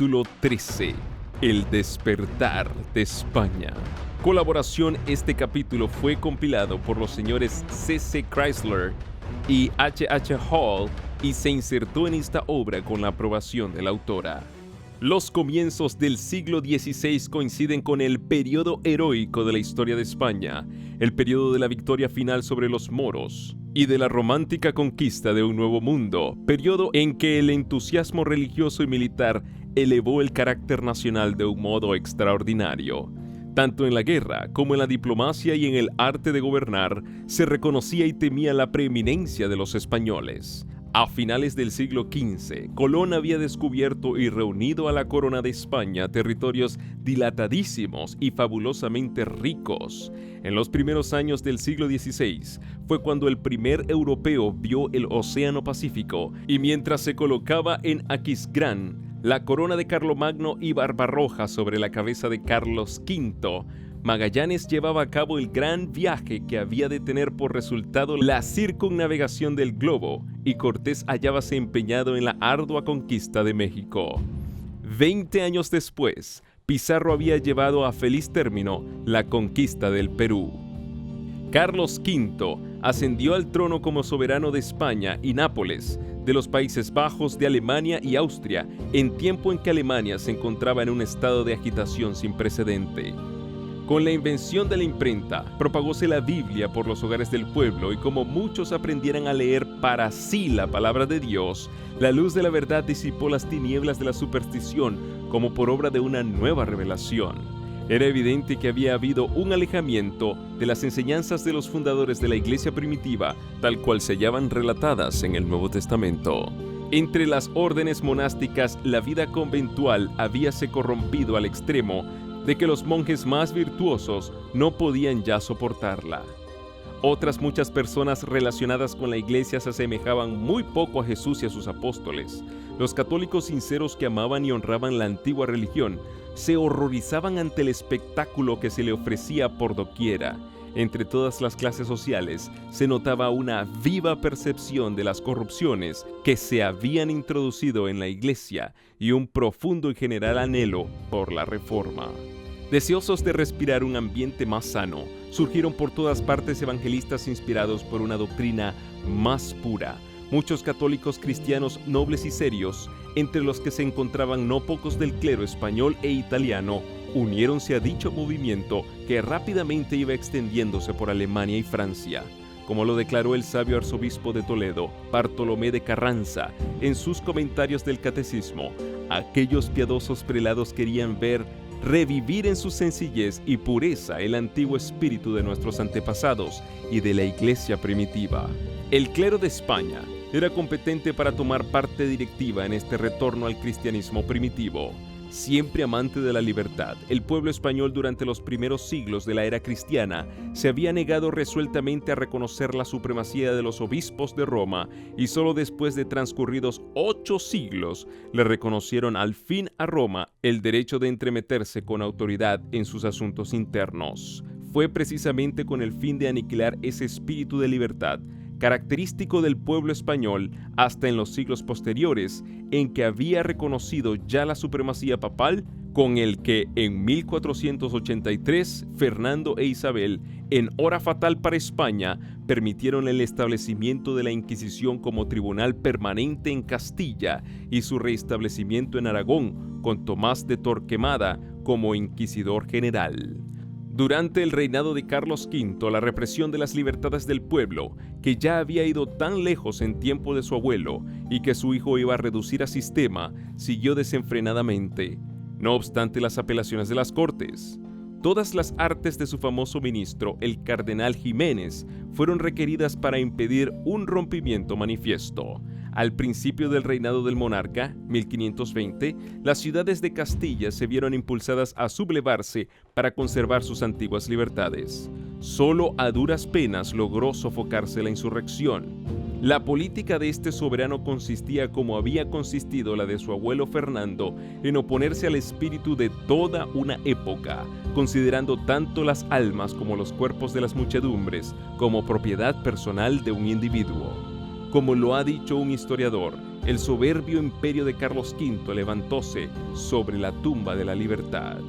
Capítulo 13. El despertar de España. Colaboración. Este capítulo fue compilado por los señores C.C. Chrysler y H.H. Hall y se insertó en esta obra con la aprobación de la autora. Los comienzos del siglo XVI coinciden con el periodo heroico de la historia de España, el periodo de la victoria final sobre los moros y de la romántica conquista de un nuevo mundo, periodo en que el entusiasmo religioso y militar elevó el carácter nacional de un modo extraordinario. Tanto en la guerra como en la diplomacia y en el arte de gobernar, se reconocía y temía la preeminencia de los españoles. A finales del siglo XV, Colón había descubierto y reunido a la corona de España territorios dilatadísimos y fabulosamente ricos. En los primeros años del siglo XVI fue cuando el primer europeo vio el Océano Pacífico, y mientras se colocaba en Aquisgrán la corona de Carlomagno y Barbarroja sobre la cabeza de Carlos V, Magallanes llevaba a cabo el gran viaje que había de tener por resultado la circunnavegación del globo, y Cortés hallábase empeñado en la ardua conquista de México. 20 años después, Pizarro había llevado a feliz término la conquista del Perú. Carlos V ascendió al trono como soberano de España y Nápoles, de los Países Bajos, de Alemania y Austria, en tiempo en que Alemania se encontraba en un estado de agitación sin precedente. Con la invención de la imprenta, propagóse la Biblia por los hogares del pueblo, y como muchos aprendieran a leer para sí la palabra de Dios, la luz de la verdad disipó las tinieblas de la superstición como por obra de una nueva revelación. Era evidente que había habido un alejamiento de las enseñanzas de los fundadores de la iglesia primitiva, tal cual se hallaban relatadas en el Nuevo Testamento. Entre las órdenes monásticas, la vida conventual habíase corrompido al extremo de que los monjes más virtuosos no podían ya soportarla. Otras muchas personas relacionadas con la iglesia se asemejaban muy poco a Jesús y a sus apóstoles. Los católicos sinceros que amaban y honraban la antigua religión se horrorizaban ante el espectáculo que se le ofrecía por doquiera. Entre todas las clases sociales se notaba una viva percepción de las corrupciones que se habían introducido en la iglesia y un profundo y general anhelo por la reforma. Deseosos de respirar un ambiente más sano, surgieron por todas partes evangelistas inspirados por una doctrina más pura. Muchos católicos cristianos nobles y serios, entre los que se encontraban no pocos del clero español e italiano, uniéronse a dicho movimiento que rápidamente iba extendiéndose por Alemania y Francia. Como lo declaró el sabio arzobispo de Toledo, Bartolomé de Carranza, en sus comentarios del Catecismo, aquellos piadosos prelados querían ver revivir en su sencillez y pureza el antiguo espíritu de nuestros antepasados y de la iglesia primitiva. El clero de España era competente para tomar parte directiva en este retorno al cristianismo primitivo. Siempre amante de la libertad, el pueblo español durante los primeros siglos de la era cristiana se había negado resueltamente a reconocer la supremacía de los obispos de Roma, y solo después de transcurridos 8 siglos le reconocieron al fin a Roma el derecho de entremeterse con autoridad en sus asuntos internos. Fue precisamente con el fin de aniquilar ese espíritu de libertad característico del pueblo español hasta en los siglos posteriores, en que había reconocido ya la supremacía papal, con el que en 1483 Fernando e Isabel, en hora fatal para España, permitieron el establecimiento de la Inquisición como tribunal permanente en Castilla y su restablecimiento en Aragón, con Tomás de Torquemada como inquisidor general. Durante el reinado de Carlos V, la represión de las libertades del pueblo, que ya había ido tan lejos en tiempo de su abuelo y que su hijo iba a reducir a sistema, siguió desenfrenadamente. No obstante las apelaciones de las Cortes, todas las artes de su famoso ministro, el cardenal Jiménez, fueron requeridas para impedir un rompimiento manifiesto. Al principio del reinado del monarca, 1520, las ciudades de Castilla se vieron impulsadas a sublevarse para conservar sus antiguas libertades. Solo a duras penas logró sofocarse la insurrección. La política de este soberano consistía, como había consistido la de su abuelo Fernando, en oponerse al espíritu de toda una época, considerando tanto las almas como los cuerpos de las muchedumbres como propiedad personal de un individuo. Como lo ha dicho un historiador, el soberbio imperio de Carlos V levantóse sobre la tumba de la libertad.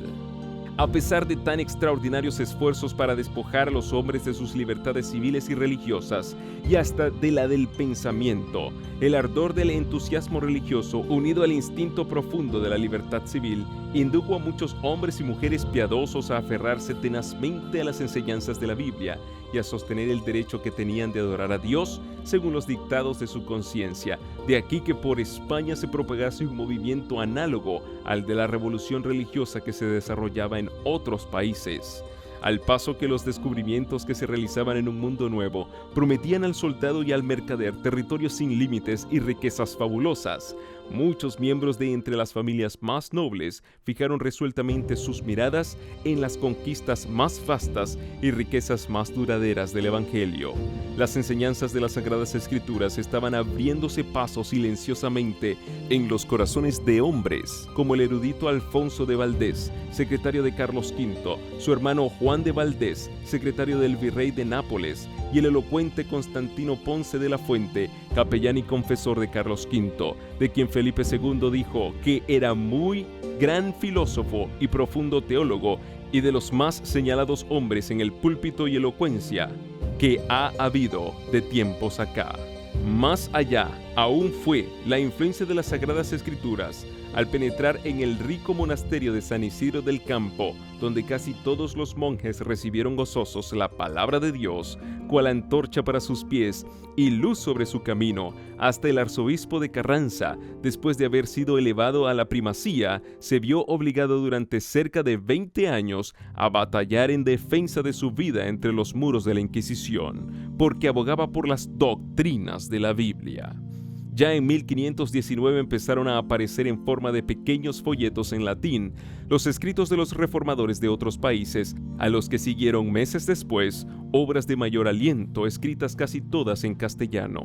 A pesar de tan extraordinarios esfuerzos para despojar a los hombres de sus libertades civiles y religiosas, y hasta de la del pensamiento, el ardor del entusiasmo religioso, unido al instinto profundo de la libertad civil, indujo a muchos hombres y mujeres piadosos a aferrarse tenazmente a las enseñanzas de la Biblia y a sostener el derecho que tenían de adorar a Dios según los dictados de su conciencia. De aquí que por España se propagase un movimiento análogo al de la revolución religiosa que se desarrollaba en otros países. Al paso que los descubrimientos que se realizaban en un mundo nuevo prometían al soldado y al mercader territorios sin límites y riquezas fabulosas, muchos miembros de entre las familias más nobles fijaron resueltamente sus miradas en las conquistas más vastas y riquezas más duraderas del Evangelio. Las enseñanzas de las Sagradas Escrituras estaban abriéndose paso silenciosamente en los corazones de hombres, como el erudito Alfonso de Valdés, secretario de Carlos V, su hermano Juan de Valdés, secretario del virrey de Nápoles, y el elocuente Constantino Ponce de la Fuente, capellán y confesor de Carlos V, de quien Felipe II dijo que era muy gran filósofo y profundo teólogo y de los más señalados hombres en el púlpito y elocuencia que ha habido de tiempos acá. Más allá aún fue la influencia de las Sagradas Escrituras al penetrar en el rico monasterio de San Isidro del Campo, donde casi todos los monjes recibieron gozosos la palabra de Dios, cual antorcha para sus pies y luz sobre su camino, hasta el arzobispo de Carranza, después de haber sido elevado a la primacía, se vio obligado durante cerca de 20 años a batallar en defensa de su vida entre los muros de la Inquisición, porque abogaba por las doctrinas de la Biblia. Ya en 1519 empezaron a aparecer en forma de pequeños folletos en latín los escritos de los reformadores de otros países, a los que siguieron meses después obras de mayor aliento, escritas casi todas en castellano.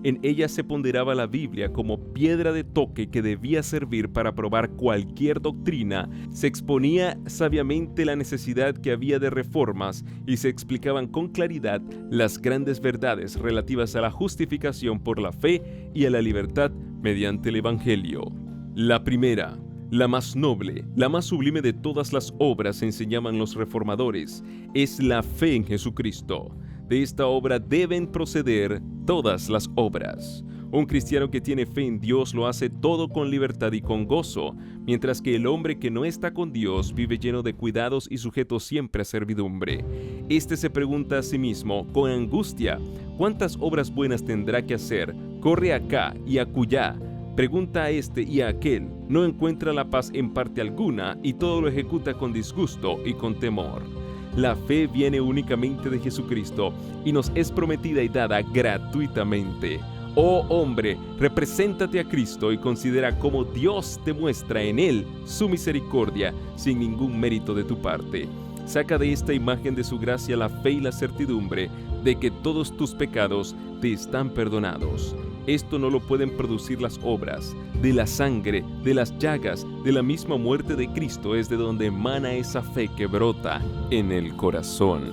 En ellas se ponderaba la Biblia como piedra de toque que debía servir para probar cualquier doctrina, se exponía sabiamente la necesidad que había de reformas y se explicaban con claridad las grandes verdades relativas a la justificación por la fe y a la libertad mediante el Evangelio. La primera, la más noble, la más sublime de todas las obras, enseñaban los reformadores, es la fe en Jesucristo. De esta obra deben proceder todas las obras. Un cristiano que tiene fe en Dios lo hace todo con libertad y con gozo, mientras que el hombre que no está con Dios vive lleno de cuidados y sujeto siempre a servidumbre. Este se pregunta a sí mismo, con angustia, ¿cuántas obras buenas tendrá que hacer? Corre acá y acullá. Pregunta a este y a aquel, no encuentra la paz en parte alguna y todo lo ejecuta con disgusto y con temor. La fe viene únicamente de Jesucristo y nos es prometida y dada gratuitamente. Oh hombre, represéntate a Cristo y considera cómo Dios te muestra en Él su misericordia sin ningún mérito de tu parte. Saca de esta imagen de su gracia la fe y la certidumbre de que todos tus pecados te están perdonados. Esto no lo pueden producir las obras. De la sangre, de las llagas, de la misma muerte de Cristo es de donde emana esa fe que brota en el corazón.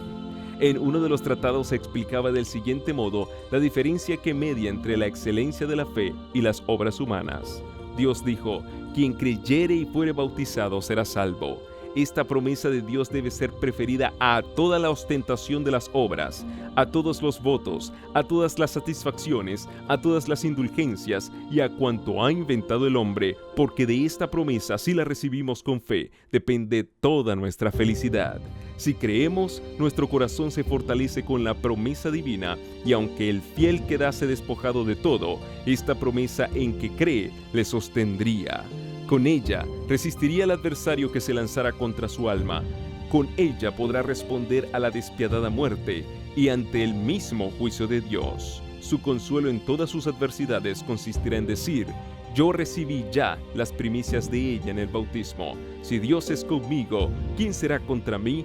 En uno de los tratados se explicaba del siguiente modo la diferencia que media entre la excelencia de la fe y las obras humanas. Dios dijo, quien creyere y fuere bautizado será salvo. Esta promesa de Dios debe ser preferida a toda la ostentación de las obras, a todos los votos, a todas las satisfacciones, a todas las indulgencias y a cuanto ha inventado el hombre, porque de esta promesa, si la recibimos con fe, depende toda nuestra felicidad. Si creemos, nuestro corazón se fortalece con la promesa divina, y aunque el fiel quedase despojado de todo, esta promesa en que cree le sostendría. Con ella resistiría al adversario que se lanzara contra su alma. Con ella podrá responder a la despiadada muerte y ante el mismo juicio de Dios. Su consuelo en todas sus adversidades consistirá en decir, yo recibí ya las primicias de ella en el bautismo. Si Dios es conmigo, ¿quién será contra mí?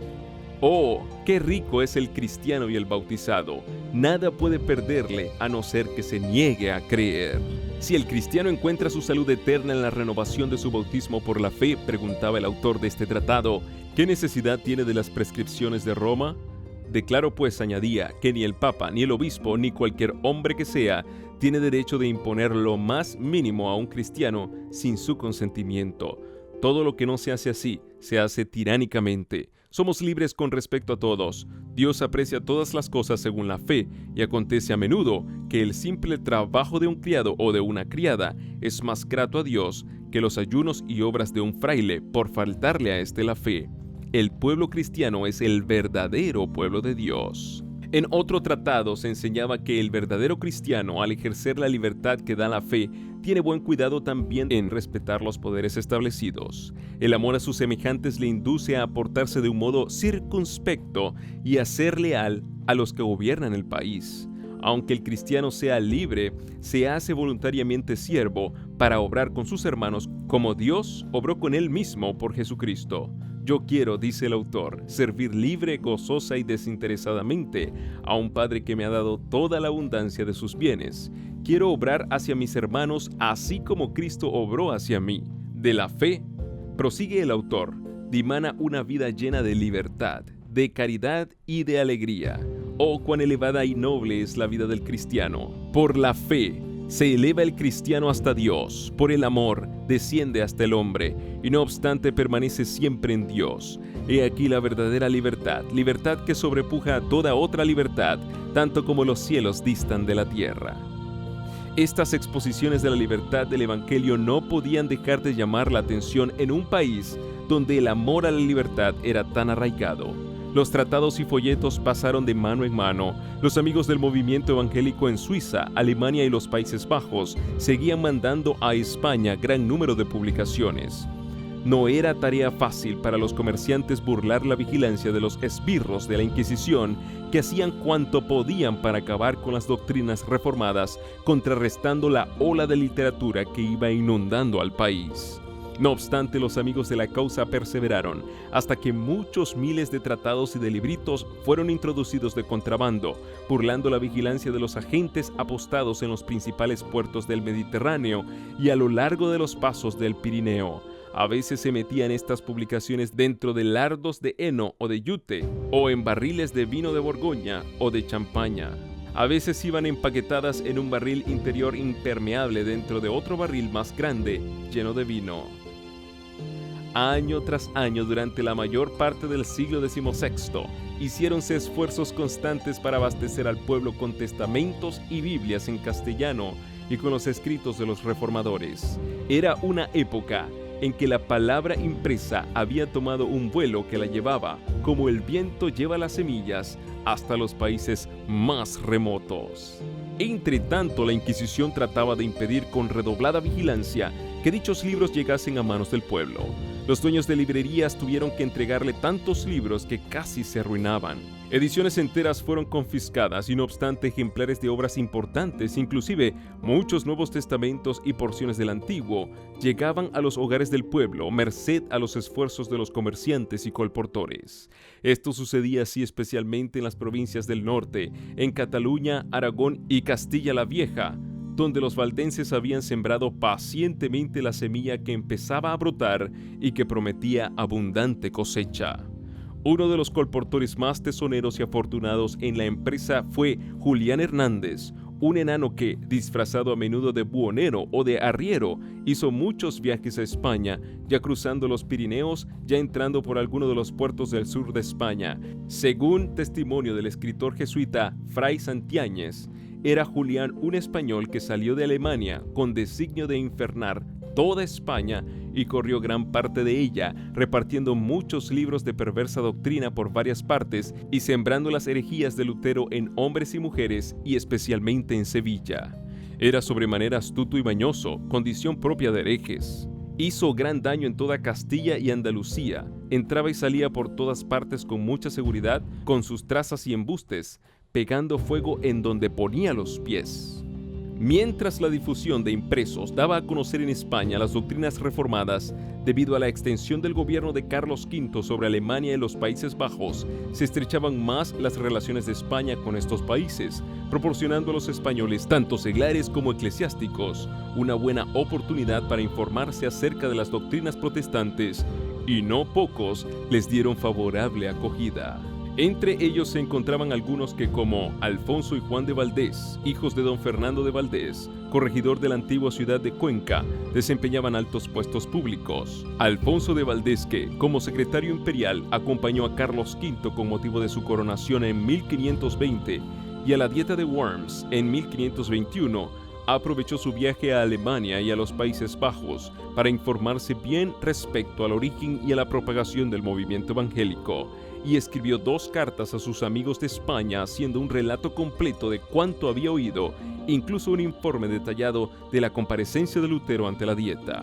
Oh, qué rico es el cristiano y el bautizado. Nada puede perderle a no ser que se niegue a creer. Si el cristiano encuentra su salud eterna en la renovación de su bautismo por la fe, preguntaba el autor de este tratado, ¿qué necesidad tiene de las prescripciones de Roma? Declaro pues, añadía, que ni el Papa, ni el Obispo, ni cualquier hombre que sea, tiene derecho de imponer lo más mínimo a un cristiano sin su consentimiento. Todo lo que no se hace así, se hace tiránicamente. Somos libres con respecto a todos. Dios aprecia todas las cosas según la fe, y acontece a menudo que el simple trabajo de un criado o de una criada es más grato a Dios que los ayunos y obras de un fraile por faltarle a éste la fe. El pueblo cristiano es el verdadero pueblo de Dios. En otro tratado se enseñaba que el verdadero cristiano, al ejercer la libertad que da la fe, tiene buen cuidado también en respetar los poderes establecidos. El amor a sus semejantes le induce a portarse de un modo circunspecto y a ser leal a los que gobiernan el país. Aunque el cristiano sea libre, se hace voluntariamente siervo para obrar con sus hermanos como Dios obró con él mismo por Jesucristo. Yo quiero, dice el autor, servir libre, gozosa y desinteresadamente a un Padre que me ha dado toda la abundancia de sus bienes. Quiero obrar hacia mis hermanos así como Cristo obró hacia mí. De la fe, prosigue el autor, dimana una vida llena de libertad, de caridad y de alegría. Oh, cuán elevada y noble es la vida del cristiano. Por la fe se eleva el cristiano hasta Dios, por el amor desciende hasta el hombre, y no obstante permanece siempre en Dios. He aquí la verdadera libertad, libertad que sobrepuja a toda otra libertad, tanto como los cielos distan de la tierra. Estas exposiciones de la libertad del Evangelio no podían dejar de llamar la atención en un país donde el amor a la libertad era tan arraigado. Los tratados y folletos pasaron de mano en mano. Los amigos del movimiento evangélico en Suiza, Alemania y los Países Bajos seguían mandando a España gran número de publicaciones. No era tarea fácil para los comerciantes burlar la vigilancia de los esbirros de la Inquisición, que hacían cuanto podían para acabar con las doctrinas reformadas, contrarrestando la ola de literatura que iba inundando al país. No obstante, los amigos de la causa perseveraron, hasta que muchos miles de tratados y de libritos fueron introducidos de contrabando, burlando la vigilancia de los agentes apostados en los principales puertos del Mediterráneo y a lo largo de los pasos del Pirineo. A veces se metían estas publicaciones dentro de lardos de heno o de yute, o en barriles de vino de Borgoña o de champaña. A veces iban empaquetadas en un barril interior impermeable dentro de otro barril más grande, lleno de vino. Año tras año, durante la mayor parte del siglo XVI, hiciéronse esfuerzos constantes para abastecer al pueblo con testamentos y Biblias en castellano y con los escritos de los reformadores. Era una época en que la palabra impresa había tomado un vuelo que la llevaba, como el viento lleva las semillas, hasta los países más remotos. Entre tanto, la Inquisición trataba de impedir con redoblada vigilancia que dichos libros llegasen a manos del pueblo. Los dueños de librerías tuvieron que entregarle tantos libros que casi se arruinaban. Ediciones enteras fueron confiscadas y no obstante ejemplares de obras importantes, inclusive muchos Nuevos Testamentos y porciones del Antiguo, llegaban a los hogares del pueblo, merced a los esfuerzos de los comerciantes y colportores. Esto sucedía así especialmente en las provincias del norte, en Cataluña, Aragón y Castilla la Vieja, donde los valdenses habían sembrado pacientemente la semilla que empezaba a brotar y que prometía abundante cosecha. Uno de los colportores más tesoneros y afortunados en la empresa fue Julián Hernández, un enano que, disfrazado a menudo de buhonero o de arriero, hizo muchos viajes a España, ya cruzando los Pirineos, ya entrando por alguno de los puertos del sur de España. Según testimonio del escritor jesuita Fray Santiáñez, era Julián un español que salió de Alemania con designio de infernar toda España y corrió gran parte de ella, repartiendo muchos libros de perversa doctrina por varias partes y sembrando las herejías de Lutero en hombres y mujeres y especialmente en Sevilla. Era sobremanera astuto y mañoso, condición propia de herejes. Hizo gran daño en toda Castilla y Andalucía, entraba y salía por todas partes con mucha seguridad, con sus trazas y embustes, pegando fuego en donde ponía los pies. Mientras la difusión de impresos daba a conocer en España las doctrinas reformadas, debido a la extensión del gobierno de Carlos V sobre Alemania y los Países Bajos, se estrechaban más las relaciones de España con estos países, proporcionando a los españoles, tanto seglares como eclesiásticos, una buena oportunidad para informarse acerca de las doctrinas protestantes, y no pocos les dieron favorable acogida. Entre ellos se encontraban algunos que, como Alfonso y Juan de Valdés, hijos de don Fernando de Valdés, corregidor de la antigua ciudad de Cuenca, desempeñaban altos puestos públicos. Alfonso de Valdés, que, como secretario imperial, acompañó a Carlos V con motivo de su coronación en 1520 y a la Dieta de Worms en 1521, aprovechó su viaje a Alemania y a los Países Bajos para informarse bien respecto al origen y a la propagación del movimiento evangélico, y escribió 2 cartas a sus amigos de España haciendo un relato completo de cuánto había oído, incluso un informe detallado de la comparecencia de Lutero ante la Dieta.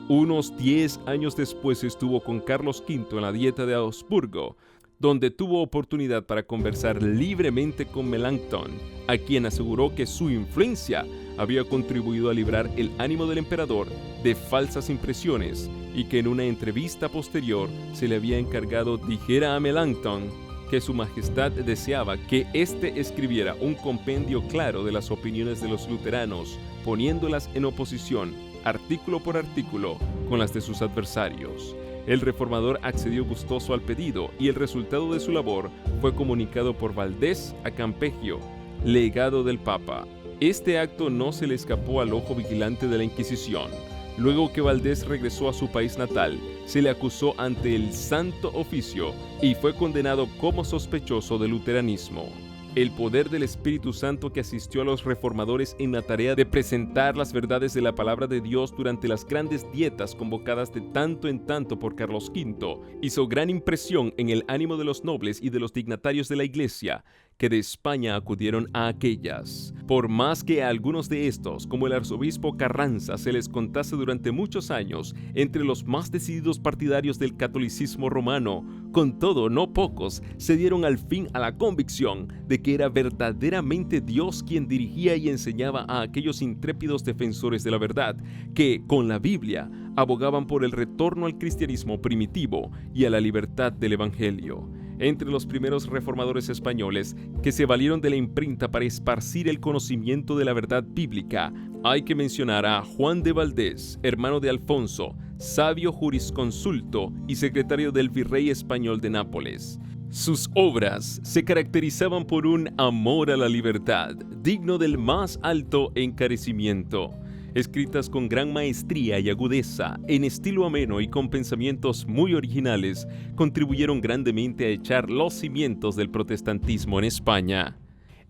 Unos 10 años después estuvo con Carlos V en la Dieta de Augsburgo, donde tuvo oportunidad para conversar libremente con Melanchthon, a quien aseguró que su influencia había contribuido a librar el ánimo del emperador de falsas impresiones y que en una entrevista posterior se le había encargado dijera a Melanchthon que su majestad deseaba que éste escribiera un compendio claro de las opiniones de los luteranos, poniéndolas en oposición, artículo por artículo, con las de sus adversarios. El reformador accedió gustoso al pedido y el resultado de su labor fue comunicado por Valdés a Campeggio, legado del Papa. Este acto no se le escapó al ojo vigilante de la Inquisición. Luego que Valdés regresó a su país natal, se le acusó ante el Santo Oficio y fue condenado como sospechoso de luteranismo. El poder del Espíritu Santo que asistió a los reformadores en la tarea de presentar las verdades de la palabra de Dios durante las grandes dietas convocadas de tanto en tanto por Carlos V hizo gran impresión en el ánimo de los nobles y de los dignatarios de la Iglesia, que de España acudieron a aquellas. Por más que a algunos de estos, como el arzobispo Carranza, se les contase durante muchos años entre los más decididos partidarios del catolicismo romano, con todo, no pocos se dieron al fin a la convicción de que era verdaderamente Dios quien dirigía y enseñaba a aquellos intrépidos defensores de la verdad, que, con la Biblia, abogaban por el retorno al cristianismo primitivo y a la libertad del Evangelio. Entre los primeros reformadores españoles que se valieron de la imprenta para esparcir el conocimiento de la verdad bíblica, hay que mencionar a Juan de Valdés, hermano de Alfonso, sabio jurisconsulto y secretario del virrey español de Nápoles. Sus obras se caracterizaban por un amor a la libertad, digno del más alto encarecimiento. Escritas con gran maestría y agudeza, en estilo ameno y con pensamientos muy originales, contribuyeron grandemente a echar los cimientos del protestantismo en España.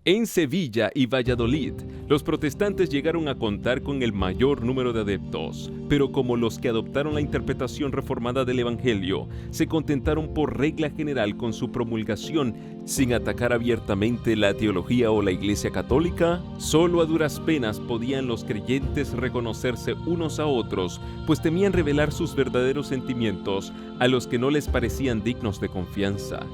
En Sevilla y Valladolid, los protestantes llegaron a contar con el mayor número de adeptos, pero como los que adoptaron la interpretación reformada del Evangelio, se contentaron por regla general con su promulgación sin atacar abiertamente la teología o la Iglesia católica, solo a duras penas podían los creyentes reconocerse unos a otros, pues temían revelar sus verdaderos sentimientos a los que no les parecían dignos de confianza.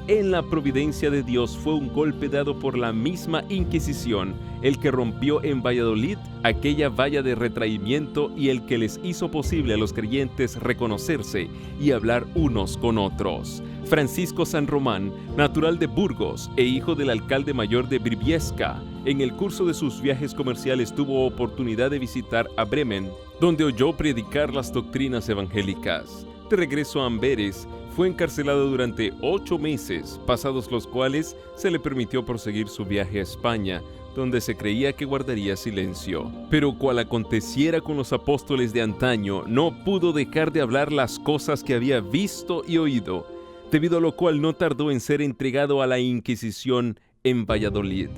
En la providencia de Dios fue un golpe dado por la misma Inquisición, el que rompió en Valladolid aquella valla de retraimiento y el que les hizo posible a los creyentes reconocerse y hablar unos con otros. Francisco San Román, natural de Burgos e hijo del alcalde mayor de Briviesca, en el curso de sus viajes comerciales tuvo oportunidad de visitar a Bremen, donde oyó predicar las doctrinas evangélicas. De regreso a Amberes, fue encarcelado durante 8 meses, pasados los cuales se le permitió proseguir su viaje a España, donde se creía que guardaría silencio. Pero cual aconteciera con los apóstoles de antaño, no pudo dejar de hablar las cosas que había visto y oído, debido a lo cual no tardó en ser entregado a la Inquisición en Valladolid.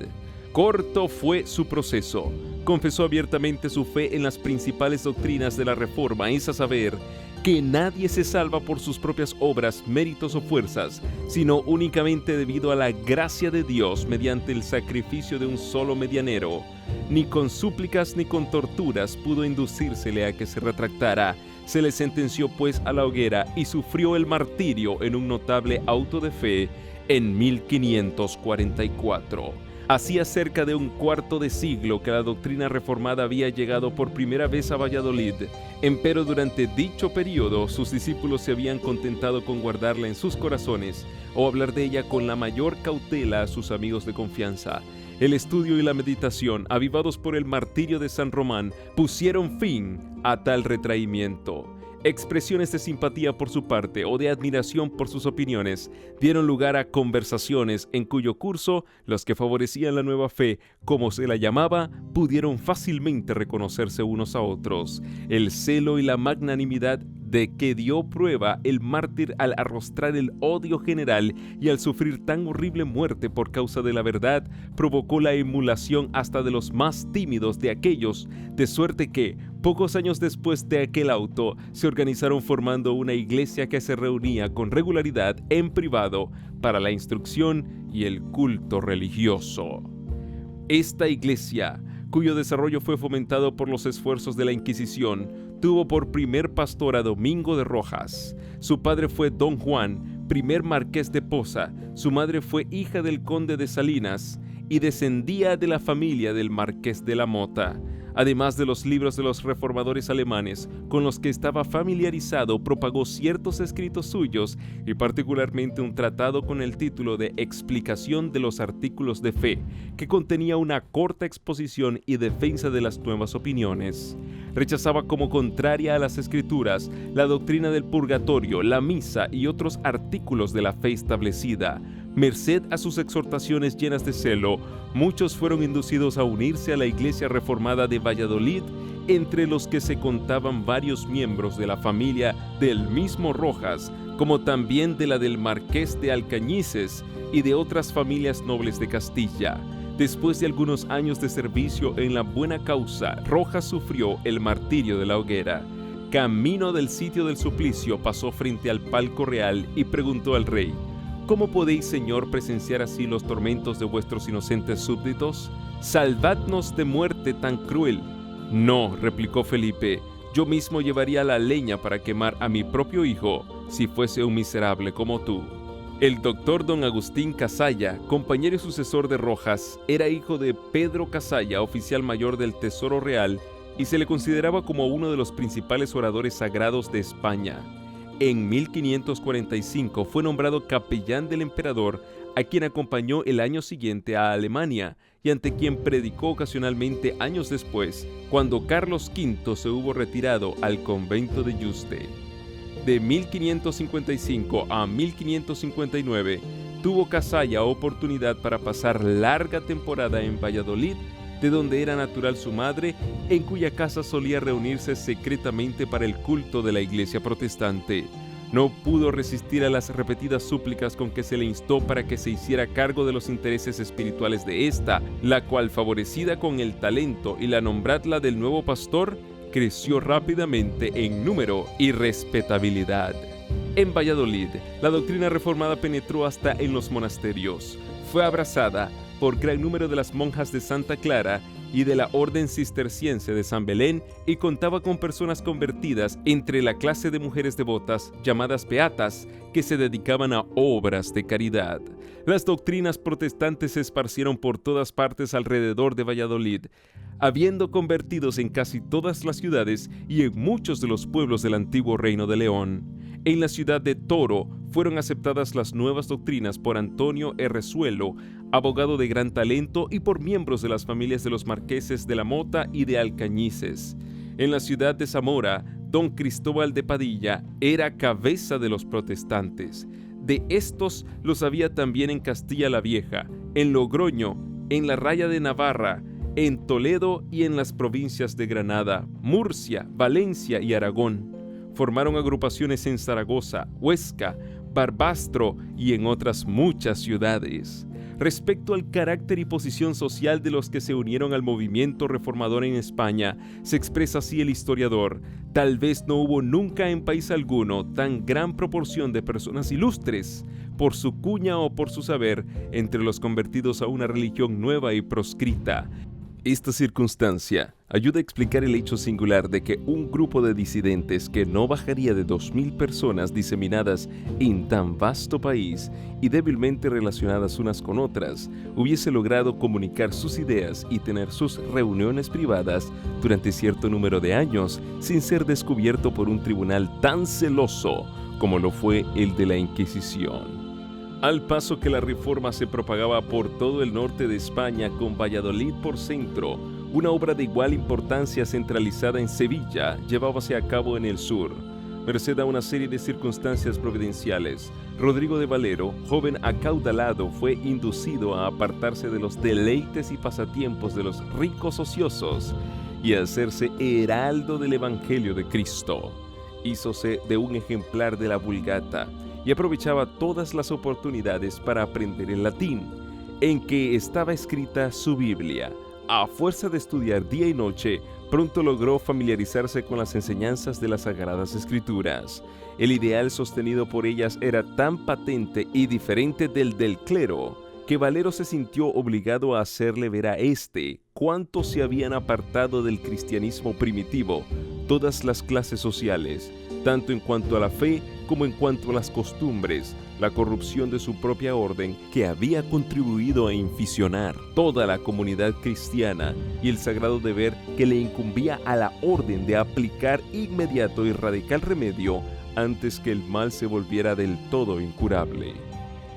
Corto fue su proceso. Confesó abiertamente su fe en las principales doctrinas de la Reforma, es a saber, que nadie se salva por sus propias obras, méritos o fuerzas, sino únicamente debido a la gracia de Dios mediante el sacrificio de un solo medianero. Ni con súplicas ni con torturas pudo inducírsele a que se retractara. Se le sentenció pues a la hoguera y sufrió el martirio en un notable auto de fe en 1544. Hacía cerca de un cuarto de siglo que la doctrina reformada había llegado por primera vez a Valladolid, empero durante dicho periodo sus discípulos se habían contentado con guardarla en sus corazones o hablar de ella con la mayor cautela a sus amigos de confianza. El estudio y la meditación, avivados por el martirio de San Román, pusieron fin a tal retraimiento. Expresiones de simpatía por su parte o de admiración por sus opiniones dieron lugar a conversaciones en cuyo curso los que favorecían la nueva fe, como se la llamaba, pudieron fácilmente reconocerse unos a otros. El celo y la magnanimidad de que dio prueba el mártir al arrostrar el odio general y al sufrir tan horrible muerte por causa de la verdad, provocó la emulación hasta de los más tímidos de aquellos, de suerte que, pocos años después de aquel auto, se organizaron formando una iglesia que se reunía con regularidad en privado para la instrucción y el culto religioso. Esta iglesia, cuyo desarrollo fue fomentado por los esfuerzos de la Inquisición, tuvo por primer pastor a Domingo de Rojas. Su padre fue Don Juan, primer marqués de Poza. Su madre fue hija del conde de Salinas y descendía de la familia del marqués de la Mota. Además de los libros de los reformadores alemanes con los que estaba familiarizado, propagó ciertos escritos suyos y particularmente un tratado con el título de Explicación de los Artículos de Fe, que contenía una corta exposición y defensa de las nuevas opiniones. Rechazaba como contraria a las Escrituras la doctrina del purgatorio, la misa y otros artículos de la fe establecida. Merced a sus exhortaciones llenas de celo, muchos fueron inducidos a unirse a la Iglesia Reformada de Valladolid, entre los que se contaban varios miembros de la familia del mismo Rojas, como también de la del Marqués de Alcañices y de otras familias nobles de Castilla. Después de algunos años de servicio en la buena causa, Rojas sufrió el martirio de la hoguera. Camino del sitio del suplicio, pasó frente al palco real y preguntó al rey: ¿Cómo podéis, Señor, presenciar así los tormentos de vuestros inocentes súbditos? Salvadnos de muerte tan cruel. No, replicó Felipe, yo mismo llevaría la leña para quemar a mi propio hijo, si fuese un miserable como tú. El doctor don Agustín Casalla, compañero y sucesor de Rojas, era hijo de Pedro Casalla, oficial mayor del Tesoro Real, y se le consideraba como uno de los principales oradores sagrados de España. En 1545 fue nombrado capellán del emperador, a quien acompañó el año siguiente a Alemania y ante quien predicó ocasionalmente años después, cuando Carlos V se hubo retirado al convento de Yuste. De 1555 a 1559 tuvo Casalla oportunidad para pasar larga temporada en Valladolid, de donde era natural su madre, en cuya casa solía reunirse secretamente para el culto de la iglesia protestante. No pudo resistir a las repetidas súplicas con que se le instó para que se hiciera cargo de los intereses espirituales de ésta, la cual, favorecida con el talento y la nombradla del nuevo pastor, creció rápidamente en número y respetabilidad. En Valladolid, la doctrina reformada penetró hasta en los monasterios. Fue abrazada por gran número de las monjas de Santa Clara y de la Orden Cisterciense de San Belén, y contaba con personas convertidas entre la clase de mujeres devotas llamadas beatas, que se dedicaban a obras de caridad. Las doctrinas protestantes se esparcieron por todas partes alrededor de Valladolid, habiendo convertidos en casi todas las ciudades y en muchos de los pueblos del antiguo Reino de León. En la ciudad de Toro fueron aceptadas las nuevas doctrinas por Antonio Herrezuelo, abogado de gran talento, y por miembros de las familias de los marqueses de la Mota y de Alcañices. En la ciudad de Zamora, don Cristóbal de Padilla era cabeza de los protestantes. De estos los había también en Castilla la Vieja, en Logroño, en la Raya de Navarra, en Toledo y en las provincias de Granada, Murcia, Valencia y Aragón. Formaron agrupaciones en Zaragoza, Huesca, Barbastro y en otras muchas ciudades. Respecto al carácter y posición social de los que se unieron al movimiento reformador en España, se expresa así el historiador: tal vez no hubo nunca en país alguno tan gran proporción de personas ilustres, por su cuña o por su saber, entre los convertidos a una religión nueva y proscrita. Esta circunstancia ayuda a explicar el hecho singular de que un grupo de disidentes que no bajaría de 2.000 personas diseminadas en tan vasto país y débilmente relacionadas unas con otras, hubiese logrado comunicar sus ideas y tener sus reuniones privadas durante cierto número de años sin ser descubierto por un tribunal tan celoso como lo fue el de la Inquisición. Al paso que la reforma se propagaba por todo el norte de España, con Valladolid por centro, una obra de igual importancia centralizada en Sevilla llevábase a cabo en el sur. Merced a una serie de circunstancias providenciales, Rodrigo de Valero, joven acaudalado, fue inducido a apartarse de los deleites y pasatiempos de los ricos ociosos y a hacerse heraldo del Evangelio de Cristo. Hízose de un ejemplar de la Vulgata y aprovechaba todas las oportunidades para aprender el latín, en que estaba escrita su Biblia. A fuerza de estudiar día y noche, pronto logró familiarizarse con las enseñanzas de las Sagradas Escrituras. El ideal sostenido por ellas era tan patente y diferente del clero, que Valero se sintió obligado a hacerle ver a cuánto se habían apartado del cristianismo primitivo todas las clases sociales, tanto en cuanto a la fe como en cuanto a las costumbres, la corrupción de su propia orden que había contribuido a inficionar toda la comunidad cristiana y el sagrado deber que le incumbía a la orden de aplicar inmediato y radical remedio antes que el mal se volviera del todo incurable.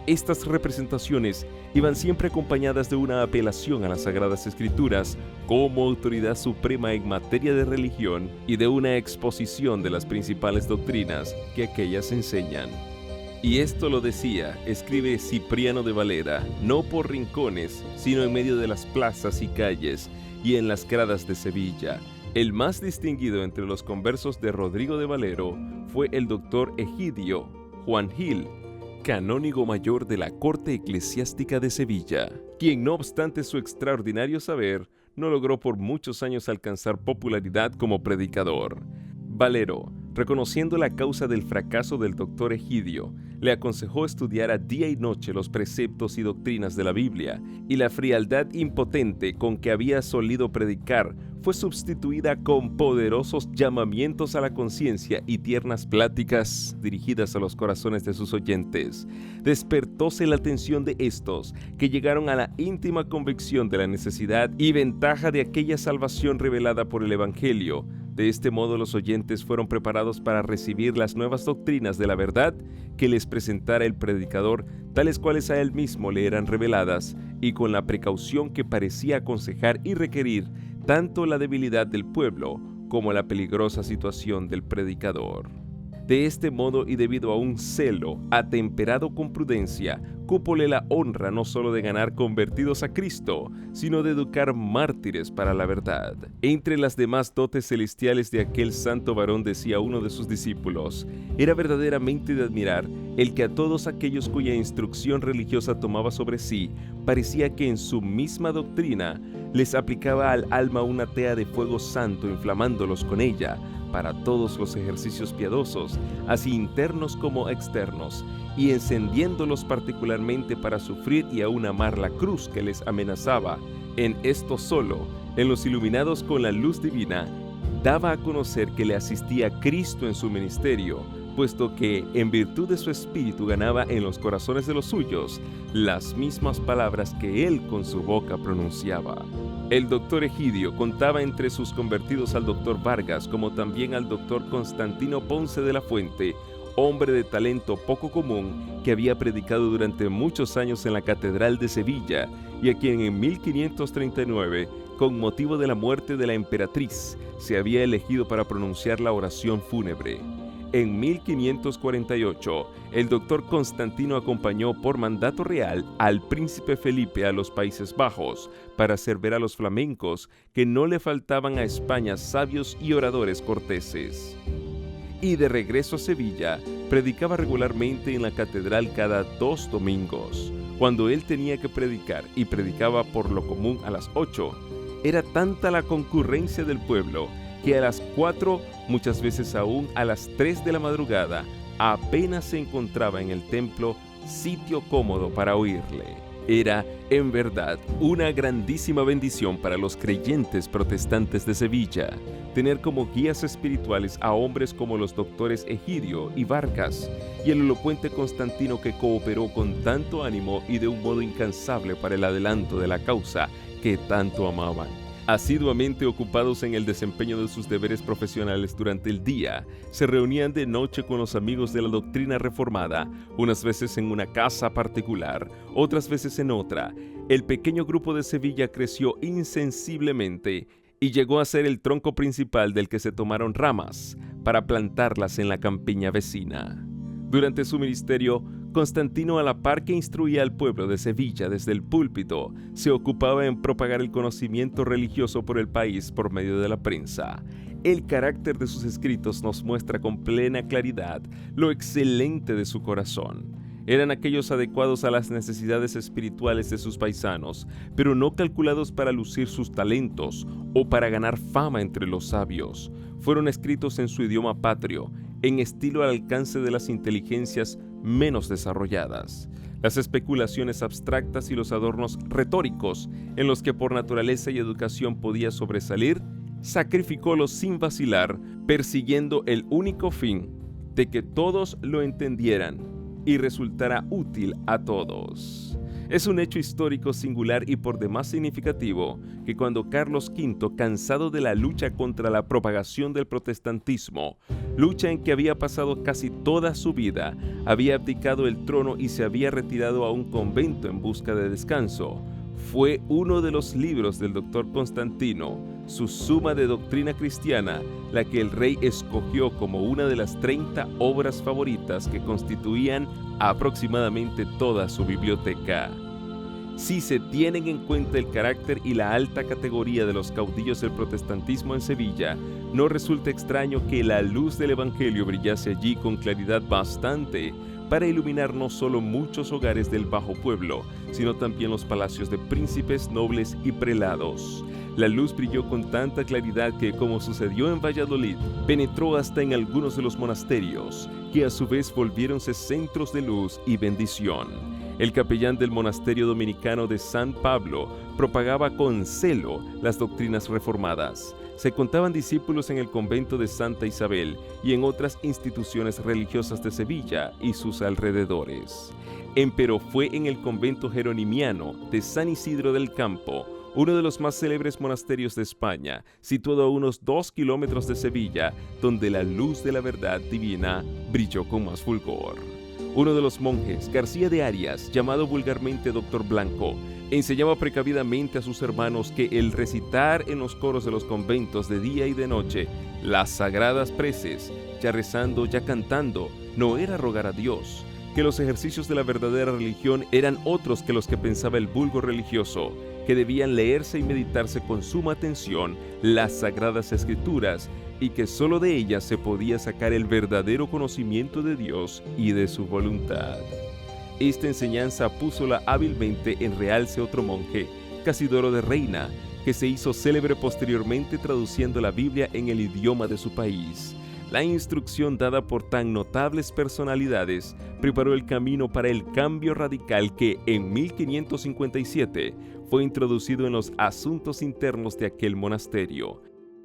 Estas representaciones iban siempre acompañadas de una apelación a las Sagradas Escrituras como autoridad suprema en materia de religión y de una exposición de las principales doctrinas que aquellas enseñan. Y esto lo decía, escribe Cipriano de Valera, no por rincones, sino en medio de las plazas y calles y en las gradas de Sevilla. El más distinguido entre los conversos de Rodrigo de Valero fue el doctor Egidio Juan Gil, canónigo mayor de la corte eclesiástica de Sevilla, quien no obstante su extraordinario saber, no logró por muchos años alcanzar popularidad como predicador. Valero, reconociendo la causa del fracaso del doctor Egidio, le aconsejó estudiar a día y noche los preceptos y doctrinas de la Biblia, y la frialdad impotente con que había solido predicar fue sustituida con poderosos llamamientos a la conciencia y tiernas pláticas dirigidas a los corazones de sus oyentes. Despertóse la atención de estos, que llegaron a la íntima convicción de la necesidad y ventaja de aquella salvación revelada por el Evangelio. De este modo los oyentes fueron preparados para recibir las nuevas doctrinas de la verdad que les presentara el predicador, tales cuales a él mismo le eran reveladas, y con la precaución que parecía aconsejar y requerir tanto la debilidad del pueblo como la peligrosa situación del predicador. De este modo y debido a un celo atemperado con prudencia, cúpole la honra no solo de ganar convertidos a Cristo, sino de educar mártires para la verdad. Entre las demás dotes celestiales de aquel santo varón, decía uno de sus discípulos, era verdaderamente de admirar el que a todos aquellos cuya instrucción religiosa tomaba sobre sí, parecía que en su misma doctrina les aplicaba al alma una tea de fuego santo, inflamándolos con ella para todos los ejercicios piadosos, así internos como externos, y encendiéndolos particularmente para sufrir y aún amar la cruz que les amenazaba. En esto solo, en los iluminados con la luz divina, daba a conocer que le asistía Cristo en su ministerio, puesto que, en virtud de su espíritu, ganaba en los corazones de los suyos las mismas palabras que él con su boca pronunciaba. El doctor Egidio contaba entre sus convertidos al doctor Vargas, como también al doctor Constantino Ponce de la Fuente, hombre de talento poco común que había predicado durante muchos años en la Catedral de Sevilla y a quien en 1539, con motivo de la muerte de la emperatriz, se había elegido para pronunciar la oración fúnebre. En 1548, el doctor Constantino acompañó por mandato real al príncipe Felipe a los Países Bajos para hacer ver a los flamencos que no le faltaban a España sabios y oradores corteses. Y de regreso a Sevilla, predicaba regularmente en la catedral cada 2 domingos. Cuando él tenía que predicar y predicaba por lo común a las 8, era tanta la concurrencia del pueblo que a las 4, muchas veces aún a las 3 de la madrugada, apenas se encontraba en el templo sitio cómodo para oírle. Era, en verdad, una grandísima bendición para los creyentes protestantes de Sevilla tener como guías espirituales a hombres como los doctores Egidio y Vargas y el elocuente Constantino, que cooperó con tanto ánimo y de un modo incansable para el adelanto de la causa que tanto amaban. Asiduamente ocupados en el desempeño de sus deberes profesionales durante el día, se reunían de noche con los amigos de la doctrina reformada, unas veces en una casa particular, otras veces en otra. El pequeño grupo de Sevilla creció insensiblemente y llegó a ser el tronco principal del que se tomaron ramas para plantarlas en la campiña vecina. Durante su ministerio, Constantino, a la par que instruía al pueblo de Sevilla desde el púlpito, se ocupaba en propagar el conocimiento religioso por el país por medio de la prensa. El carácter de sus escritos nos muestra con plena claridad lo excelente de su corazón. Eran aquellos adecuados a las necesidades espirituales de sus paisanos, pero no calculados para lucir sus talentos o para ganar fama entre los sabios. Fueron escritos en su idioma patrio, en estilo al alcance de las inteligencias menos desarrolladas. Las especulaciones abstractas y los adornos retóricos, en los que por naturaleza y educación podía sobresalir, sacrificólos sin vacilar, persiguiendo el único fin de que todos lo entendieran y resultara útil a todos. Es un hecho histórico singular y por demás significativo que cuando Carlos V, cansado de la lucha contra la propagación del protestantismo, lucha en que había pasado casi toda su vida, había abdicado el trono y se había retirado a un convento en busca de descanso, fue uno de los libros del doctor Constantino, su Suma de Doctrina Cristiana, la que el rey escogió como una de las 30 obras favoritas que constituían aproximadamente toda su biblioteca. Si se tienen en cuenta el carácter y la alta categoría de los caudillos del protestantismo en Sevilla, no resulta extraño que la luz del Evangelio brillase allí con claridad bastante para iluminar no solo muchos hogares del bajo pueblo, sino también los palacios de príncipes, nobles y prelados. La luz brilló con tanta claridad que, como sucedió en Valladolid, penetró hasta en algunos de los monasterios, que a su vez volviéronse centros de luz y bendición. El capellán del monasterio dominicano de San Pablo propagaba con celo las doctrinas reformadas. Se contaban discípulos en el convento de Santa Isabel y en otras instituciones religiosas de Sevilla y sus alrededores. Empero fue en el convento jeronimiano de San Isidro del Campo, uno de los más célebres monasterios de España, situado a unos 2 kilómetros de Sevilla, donde la luz de la verdad divina brilló con más fulgor. Uno de los monjes, García de Arias, llamado vulgarmente Doctor Blanco, enseñaba precavidamente a sus hermanos que el recitar en los coros de los conventos de día y de noche las sagradas preces, ya rezando, ya cantando, no era rogar a Dios, que los ejercicios de la verdadera religión eran otros que los que pensaba el vulgo religioso, que debían leerse y meditarse con suma atención las sagradas escrituras y que sólo de ellas se podía sacar el verdadero conocimiento de Dios y de su voluntad. Esta enseñanza púsola hábilmente en realce otro monje, Casidoro de Reina, que se hizo célebre posteriormente traduciendo la Biblia en el idioma de su país. La instrucción dada por tan notables personalidades preparó el camino para el cambio radical que en 1557 fue introducido en los asuntos internos de aquel monasterio.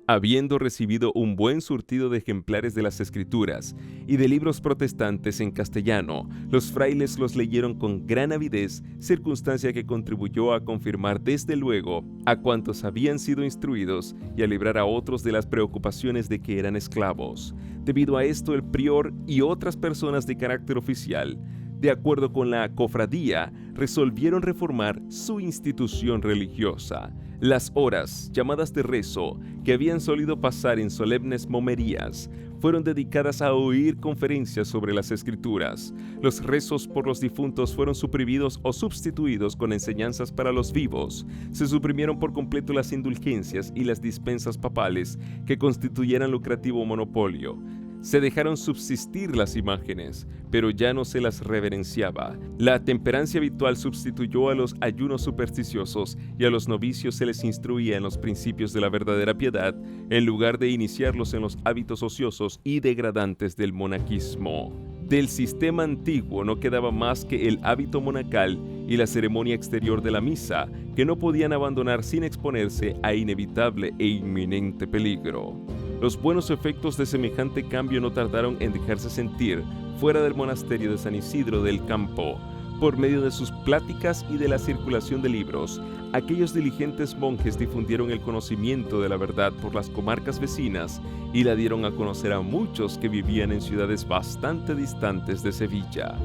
Habiendo recibido un buen surtido de ejemplares de las Escrituras y de libros protestantes en castellano, los frailes los leyeron con gran avidez, circunstancia que contribuyó a confirmar desde luego a cuantos habían sido instruidos y a librar a otros de las preocupaciones de que eran esclavos. Debido a esto, el prior y otras personas de carácter oficial, de acuerdo con la cofradía, resolvieron reformar su institución religiosa. Las horas, llamadas de rezo, que habían solido pasar en solemnes momerías, fueron dedicadas a oír conferencias sobre las Escrituras. Los rezos por los difuntos fueron suprimidos o sustituidos con enseñanzas para los vivos. Se suprimieron por completo las indulgencias y las dispensas papales que constituyeran lucrativo monopolio. Se dejaron subsistir las imágenes, pero ya no se las reverenciaba. La temperancia habitual sustituyó a los ayunos supersticiosos y a los novicios se les instruía en los principios de la verdadera piedad, en lugar de iniciarlos en los hábitos ociosos y degradantes del monaquismo. Del sistema antiguo no quedaba más que el hábito monacal y la ceremonia exterior de la misa, que no podían abandonar sin exponerse a inevitable e inminente peligro. Los buenos efectos de semejante cambio no tardaron en dejarse sentir fuera del monasterio de San Isidro del Campo. Por medio de sus pláticas y de la circulación de libros, aquellos diligentes monjes difundieron el conocimiento de la verdad por las comarcas vecinas y la dieron a conocer a muchos que vivían en ciudades bastante distantes de Sevilla.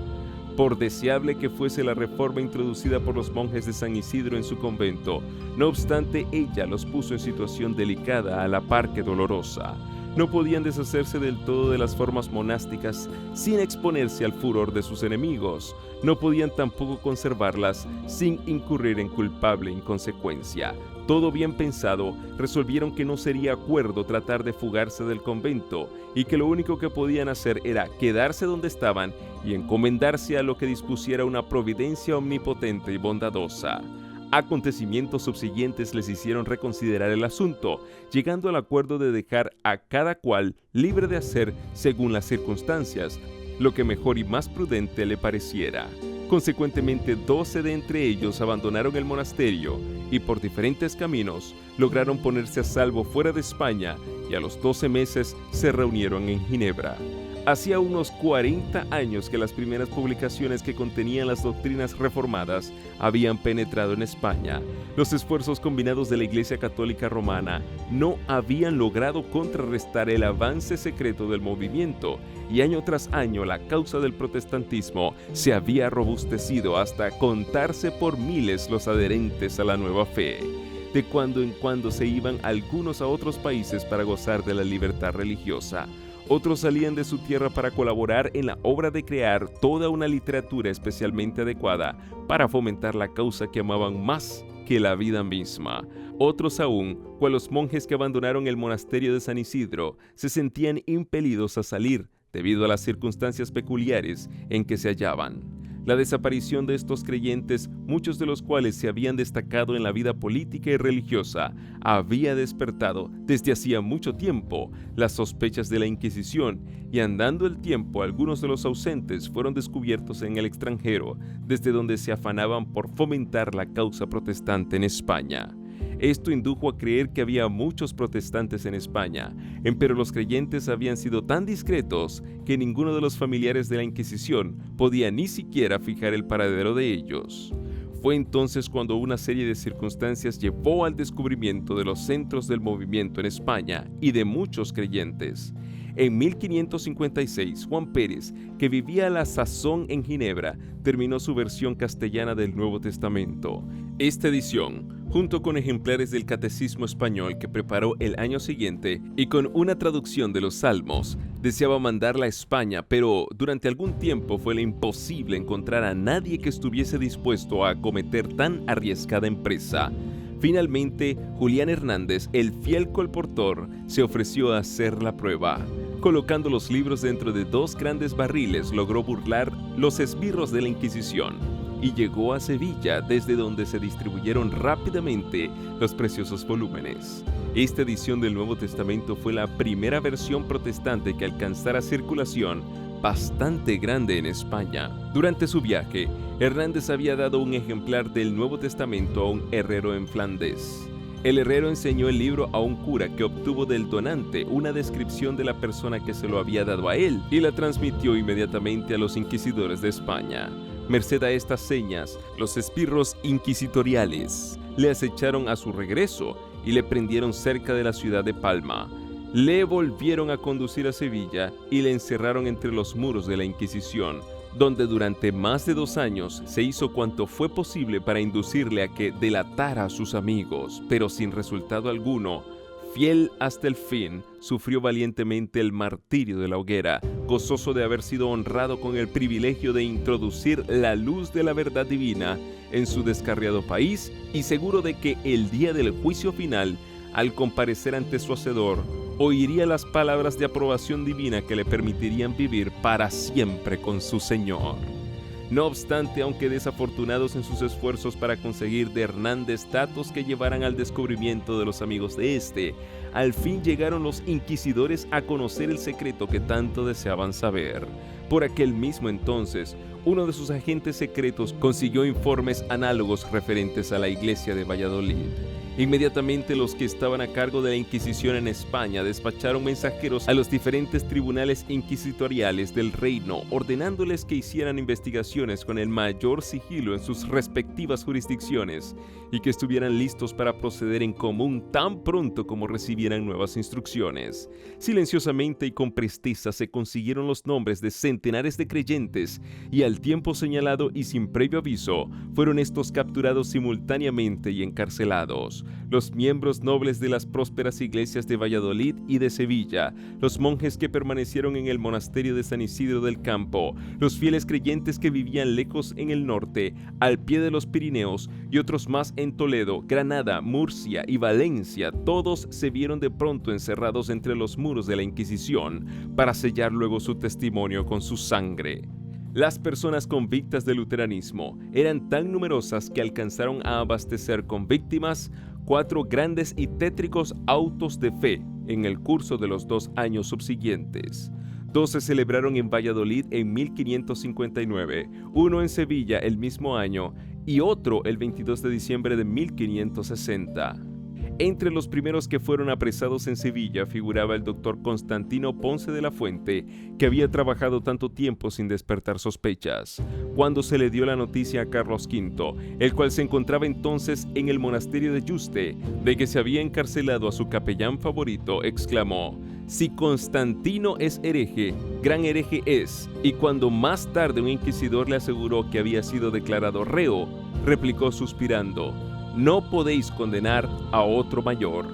Por deseable que fuese la reforma introducida por los monjes de San Isidro en su convento, no obstante ella los puso en situación delicada a la par que dolorosa. No podían deshacerse del todo de las formas monásticas sin exponerse al furor de sus enemigos. No podían tampoco conservarlas sin incurrir en culpable inconsecuencia. Todo bien pensado, resolvieron que no sería acuerdo tratar de fugarse del convento y que lo único que podían hacer era quedarse donde estaban y encomendarse a lo que dispusiera una providencia omnipotente y bondadosa. Acontecimientos subsiguientes les hicieron reconsiderar el asunto, llegando al acuerdo de dejar a cada cual libre de hacer, según las circunstancias, lo que mejor y más prudente le pareciera. Consecuentemente, 12 de entre ellos abandonaron el monasterio y por diferentes caminos lograron ponerse a salvo fuera de España y a los 12 meses se reunieron en Ginebra. Hacía unos 40 años que las primeras publicaciones que contenían las doctrinas reformadas habían penetrado en España. Los esfuerzos combinados de la Iglesia Católica Romana no habían logrado contrarrestar el avance secreto del movimiento y año tras año la causa del protestantismo se había robustecido hasta contarse por miles los adherentes a la nueva fe. De cuando en cuando se iban algunos a otros países para gozar de la libertad religiosa. Otros salían de su tierra para colaborar en la obra de crear toda una literatura especialmente adecuada para fomentar la causa que amaban más que la vida misma. Otros aún, cual los monjes que abandonaron el monasterio de San Isidro, se sentían impelidos a salir debido a las circunstancias peculiares en que se hallaban. La desaparición de estos creyentes, muchos de los cuales se habían destacado en la vida política y religiosa, había despertado desde hacía mucho tiempo las sospechas de la Inquisición y andando el tiempo algunos de los ausentes fueron descubiertos en el extranjero, desde donde se afanaban por fomentar la causa protestante en España. Esto indujo a creer que había muchos protestantes en España, pero los creyentes habían sido tan discretos que ninguno de los familiares de la Inquisición podía ni siquiera fijar el paradero de ellos. Fue entonces cuando una serie de circunstancias llevó al descubrimiento de los centros del movimiento en España y de muchos creyentes. En 1556, Juan Pérez, que vivía a la sazón en Ginebra, terminó su versión castellana del Nuevo Testamento. Esta edición, junto con ejemplares del Catecismo Español que preparó el año siguiente y con una traducción de los Salmos, deseaba mandarla a España, pero durante algún tiempo fue imposible encontrar a nadie que estuviese dispuesto a acometer tan arriesgada empresa. Finalmente, Julián Hernández, el fiel colportor, se ofreció a hacer la prueba. Colocando los libros dentro de 2 grandes barriles, logró burlar los esbirros de la Inquisición y llegó a Sevilla, desde donde se distribuyeron rápidamente los preciosos volúmenes. Esta edición del Nuevo Testamento fue la primera versión protestante que alcanzara circulación bastante grande en España. Durante su viaje, Hernández había dado un ejemplar del Nuevo Testamento a un herrero en Flandes. El herrero enseñó el libro a un cura que obtuvo del donante una descripción de la persona que se lo había dado a él y la transmitió inmediatamente a los inquisidores de España. Merced a estas señas, los esbirros inquisitoriales le acecharon a su regreso y le prendieron cerca de la ciudad de Palma. Le volvieron a conducir a Sevilla y le encerraron entre los muros de la Inquisición, donde durante más de 2 años se hizo cuanto fue posible para inducirle a que delatara a sus amigos, pero sin resultado alguno. Fiel hasta el fin, sufrió valientemente el martirio de la hoguera, gozoso de haber sido honrado con el privilegio de introducir la luz de la verdad divina en su descarriado país y seguro de que el día del juicio final, al comparecer ante su Hacedor, oiría las palabras de aprobación divina que le permitirían vivir para siempre con su Señor. No obstante, aunque desafortunados en sus esfuerzos para conseguir de Hernández datos que llevaran al descubrimiento de los amigos de este, al fin llegaron los inquisidores a conocer el secreto que tanto deseaban saber. Por aquel mismo entonces, uno de sus agentes secretos consiguió informes análogos referentes a la iglesia de Valladolid. Inmediatamente los que estaban a cargo de la Inquisición en España despacharon mensajeros a los diferentes tribunales inquisitoriales del reino, ordenándoles que hicieran investigaciones con el mayor sigilo en sus respectivas jurisdicciones y que estuvieran listos para proceder en común tan pronto como recibieran nuevas instrucciones. Silenciosamente y con presteza se consiguieron los nombres de centenares de creyentes y al tiempo señalado y sin previo aviso fueron estos capturados simultáneamente y encarcelados. los miembros nobles de las prósperas iglesias de Valladolid y de Sevilla, los monjes que permanecieron en el monasterio de San Isidro del Campo, los fieles creyentes que vivían lejos en el norte, al pie de los Pirineos, y otros más en Toledo, Granada, Murcia y Valencia, todos se vieron de pronto encerrados entre los muros de la Inquisición para sellar luego su testimonio con su sangre. Las personas convictas del luteranismo eran tan numerosas que alcanzaron a abastecer con víctimas 4 grandes y tétricos autos de fe en el curso de los 2 años subsiguientes. 2 se celebraron en Valladolid en 1559, uno en Sevilla el mismo año y otro el 22 de diciembre de 1560. Entre los primeros que fueron apresados en Sevilla figuraba el doctor Constantino Ponce de la Fuente, que había trabajado tanto tiempo sin despertar sospechas. Cuando se le dio la noticia a Carlos V, el cual se encontraba entonces en el monasterio de Yuste, de que se había encarcelado a su capellán favorito, exclamó: «Si Constantino es hereje, gran hereje es», y cuando más tarde un inquisidor le aseguró que había sido declarado reo, replicó suspirando: «No podéis condenar a otro mayor».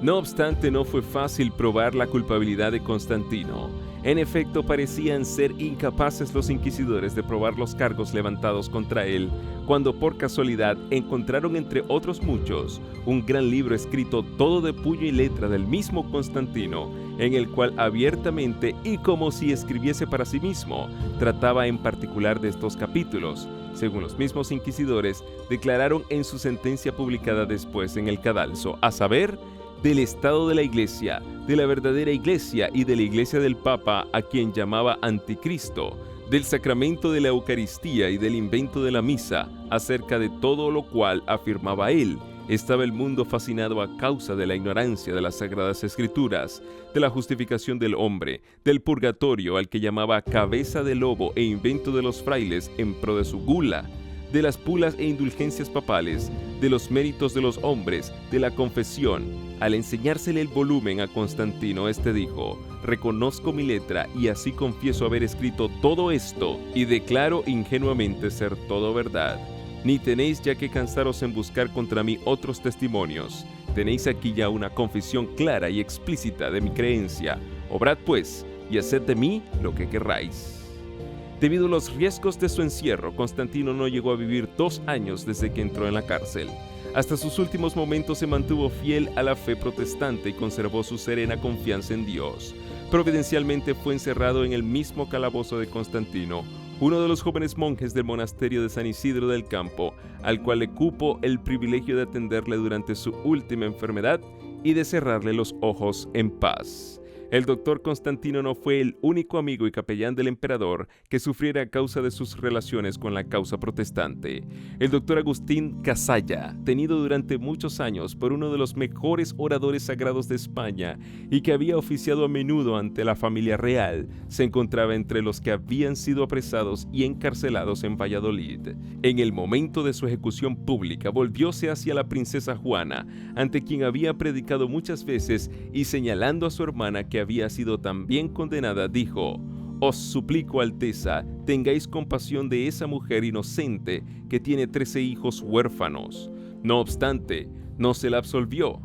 No obstante, no fue fácil probar la culpabilidad de Constantino. En efecto, parecían ser incapaces los inquisidores de probar los cargos levantados contra él, cuando por casualidad encontraron entre otros muchos un gran libro escrito todo de puño y letra del mismo Constantino, en el cual abiertamente y como si escribiese para sí mismo, trataba en particular de estos capítulos. Según los mismos inquisidores, declararon en su sentencia publicada después en el Cadalso, a saber, del estado de la Iglesia, de la verdadera Iglesia y de la Iglesia del Papa, a quien llamaba Anticristo, del sacramento de la Eucaristía y del invento de la misa, acerca de todo lo cual, afirmaba él, estaba el mundo fascinado a causa de la ignorancia de las Sagradas Escrituras, de la justificación del hombre, del purgatorio al que llamaba cabeza de lobo e invento de los frailes en pro de su gula, de las pulas e indulgencias papales, de los méritos de los hombres, de la confesión. Al enseñársele el volumen a Constantino, este dijo: «Reconozco mi letra y así confieso haber escrito todo esto y declaro ingenuamente ser todo verdad. Ni tenéis ya que cansaros en buscar contra mí otros testimonios. Tenéis aquí ya una confesión clara y explícita de mi creencia. Obrad pues y haced de mí lo que querráis». Debido a los riesgos de su encierro, Constantino no llegó a vivir 2 años desde que entró en la cárcel. Hasta sus últimos momentos se mantuvo fiel a la fe protestante y conservó su serena confianza en Dios. Providencialmente fue encerrado en el mismo calabozo de Constantino, uno de los jóvenes monjes del monasterio de San Isidro del Campo, al cual le cupo el privilegio de atenderle durante su última enfermedad y de cerrarle los ojos en paz. El doctor Constantino no fue el único amigo y capellán del emperador que sufriera a causa de sus relaciones con la causa protestante. El doctor Agustín Casalla, tenido durante muchos años por uno de los mejores oradores sagrados de España y que había oficiado a menudo ante la familia real, se encontraba entre los que habían sido apresados y encarcelados en Valladolid. En el momento de su ejecución pública, volvióse hacia la princesa Juana, ante quien había predicado muchas veces, y señalando a su hermana que había sido también condenada, dijo: «Os suplico, Alteza, tengáis compasión de esa mujer inocente que tiene 13 hijos huérfanos». No obstante, no se la absolvió,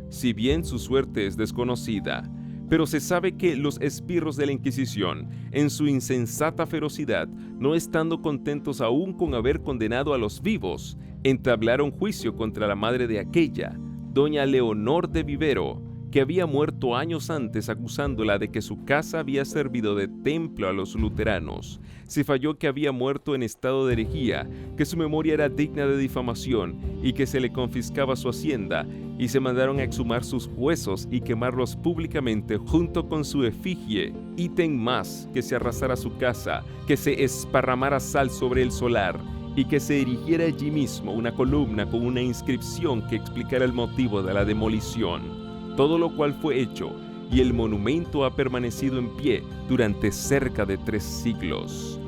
si bien su suerte es desconocida. Pero se sabe que los esbirros de la Inquisición, en su insensata ferocidad, no estando contentos aún con haber condenado a los vivos, entablaron juicio contra la madre de aquella, doña Leonor de Vivero, que había muerto años antes, acusándola de que su casa había servido de templo a los luteranos. Se falló que había muerto en estado de herejía, que su memoria era digna de difamación y que se le confiscaba su hacienda, y se mandaron a exhumar sus huesos y quemarlos públicamente junto con su efigie. Ítem más, que se arrasara su casa, que se esparramara sal sobre el solar, y que se erigiera allí mismo una columna con una inscripción que explicara el motivo de la demolición. Todo lo cual fue hecho, y el monumento ha permanecido en pie durante cerca de 3 siglos.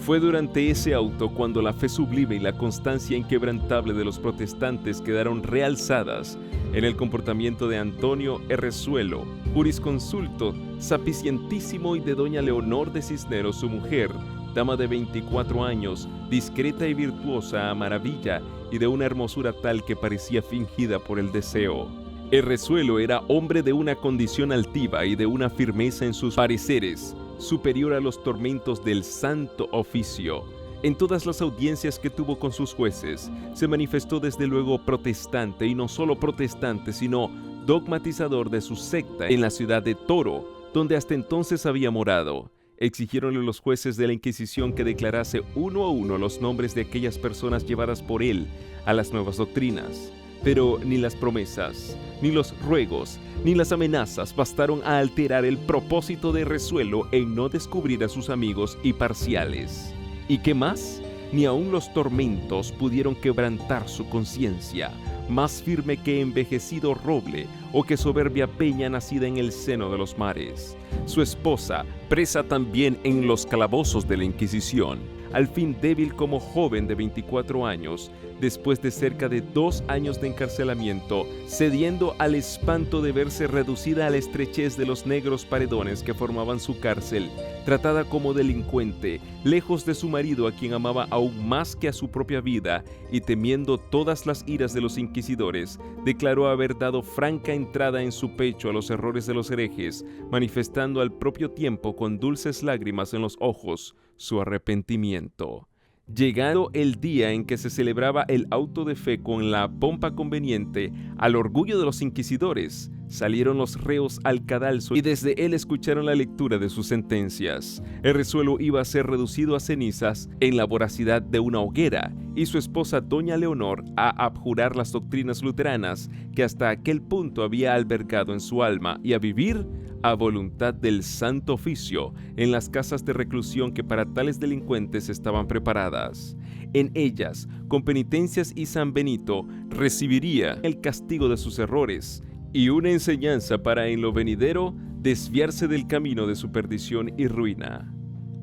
Fue durante ese auto cuando la fe sublime y la constancia inquebrantable de los protestantes quedaron realzadas en el comportamiento de Antonio Errezuelo, jurisconsulto sapicientísimo, y de doña Leonor de Cisneros, su mujer, dama de 24 años, discreta y virtuosa a maravilla y de una hermosura tal que parecía fingida por el deseo. Errezuelo era hombre de una condición altiva y de una firmeza en sus pareceres, superior a los tormentos del Santo Oficio. En todas las audiencias que tuvo con sus jueces, se manifestó desde luego protestante, y no solo protestante, sino dogmatizador de su secta en la ciudad de Toro, donde hasta entonces había morado. Exigieronle los jueces de la Inquisición que declarase uno a uno los nombres de aquellas personas llevadas por él a las nuevas doctrinas. Pero ni las promesas, ni los ruegos, ni las amenazas bastaron a alterar el propósito de Errezuelo en no descubrir a sus amigos y parciales. ¿Y qué más? Ni aun los tormentos pudieron quebrantar su conciencia, más firme que envejecido roble o que soberbia peña nacida en el seno de los mares. Su esposa, presa también en los calabozos de la Inquisición, al fin débil como joven de 24 años, después de cerca de 2 años de encarcelamiento, cediendo al espanto de verse reducida a la estrechez de los negros paredones que formaban su cárcel, tratada como delincuente, lejos de su marido a quien amaba aún más que a su propia vida, y temiendo todas las iras de los inquisidores, declaró haber dado franca entrada en su pecho a los errores de los herejes, manifestando al propio tiempo con dulces lágrimas en los ojos su arrepentimiento. Llegado el día en que se celebraba el auto de fe con la pompa conveniente al orgullo de los inquisidores, salieron los reos al cadalso y desde él escucharon la lectura de sus sentencias. Errezuelo iba a ser reducido a cenizas en la voracidad de una hoguera, y su esposa doña Leonor a abjurar las doctrinas luteranas que hasta aquel punto había albergado en su alma, y a vivir a voluntad del Santo Oficio en las casas de reclusión que para tales delincuentes estaban preparadas. En ellas, con penitencias y San Benito, recibiría el castigo de sus errores y una enseñanza para en lo venidero desviarse del camino de su perdición y ruina.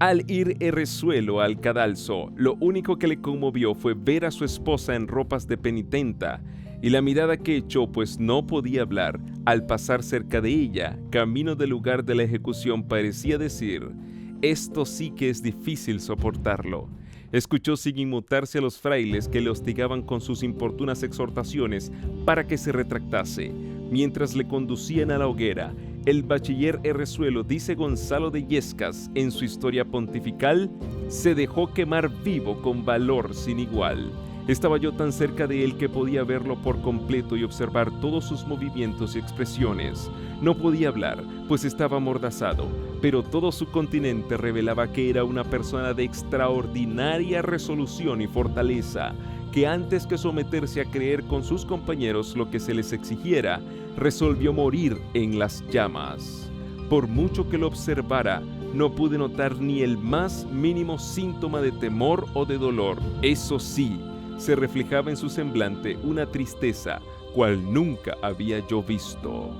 Al ir Errezuelo al cadalso, lo único que le conmovió fue ver a su esposa en ropas de penitenta, y la mirada que echó, pues no podía hablar, al pasar cerca de ella, camino del lugar de la ejecución, parecía decir: «Esto sí que es difícil soportarlo». Escuchó sin inmutarse a los frailes que le hostigaban con sus importunas exhortaciones para que se retractase. Mientras le conducían a la hoguera, el bachiller Errezuelo, dice Gonzalo de Illescas en su historia pontifical, se dejó quemar vivo con valor sin igual. Estaba yo tan cerca de él que podía verlo por completo y observar todos sus movimientos y expresiones. No podía hablar, pues estaba amordazado, pero todo su continente revelaba que era una persona de extraordinaria resolución y fortaleza, que antes que someterse a creer con sus compañeros lo que se les exigiera, resolvió morir en las llamas. Por mucho que lo observara, no pude notar ni el más mínimo síntoma de temor o de dolor. Eso sí, se reflejaba en su semblante una tristeza, cual nunca había yo visto.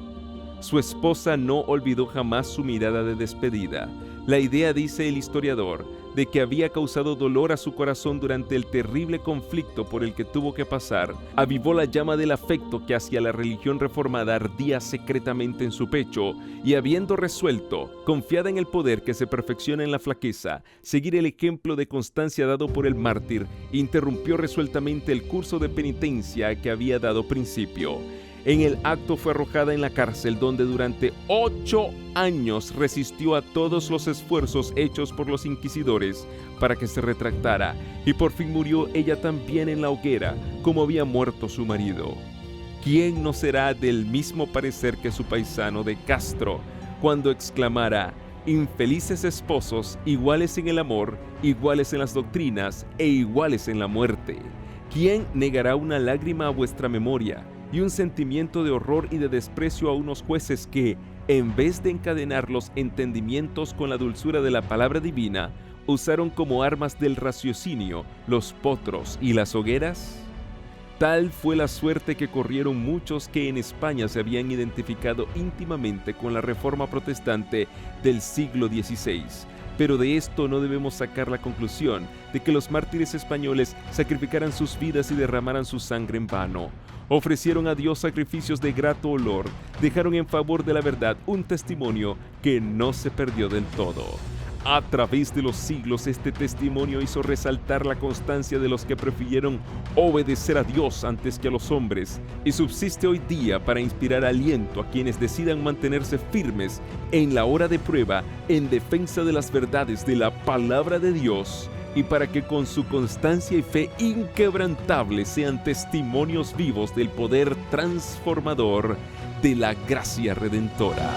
Su esposa no olvidó jamás su mirada de despedida. La idea, dice el historiador, de que había causado dolor a su corazón durante el terrible conflicto por el que tuvo que pasar, avivó la llama del afecto que hacia la religión reformada ardía secretamente en su pecho, y habiendo resuelto, confiada en el poder que se perfecciona en la flaqueza, seguir el ejemplo de constancia dado por el mártir, interrumpió resueltamente el curso de penitencia a que había dado principio. En el acto fue arrojada en la cárcel, donde durante 8 años resistió a todos los esfuerzos hechos por los inquisidores para que se retractara, y por fin murió ella también en la hoguera, como había muerto su marido. ¿Quién no será del mismo parecer que su paisano de Castro, cuando exclamara: «Infelices esposos, iguales en el amor, iguales en las doctrinas e iguales en la muerte»? ¿Quién negará una lágrima a vuestra memoria y un sentimiento de horror y de desprecio a unos jueces que, en vez de encadenar los entendimientos con la dulzura de la palabra divina, usaron como armas del raciocinio los potros y las hogueras? Tal fue la suerte que corrieron muchos que en España se habían identificado íntimamente con la Reforma protestante del siglo XVI. Pero de esto no debemos sacar la conclusión de que los mártires españoles sacrificaran sus vidas y derramaran su sangre en vano. Ofrecieron a Dios sacrificios de grato olor, dejaron en favor de la verdad un testimonio que no se perdió del todo. A través de los siglos, este testimonio hizo resaltar la constancia de los que prefirieron obedecer a Dios antes que a los hombres, y subsiste hoy día para inspirar aliento a quienes decidan mantenerse firmes en la hora de prueba en defensa de las verdades de la palabra de Dios, y para que con su constancia y fe inquebrantable sean testimonios vivos del poder transformador de la gracia redentora.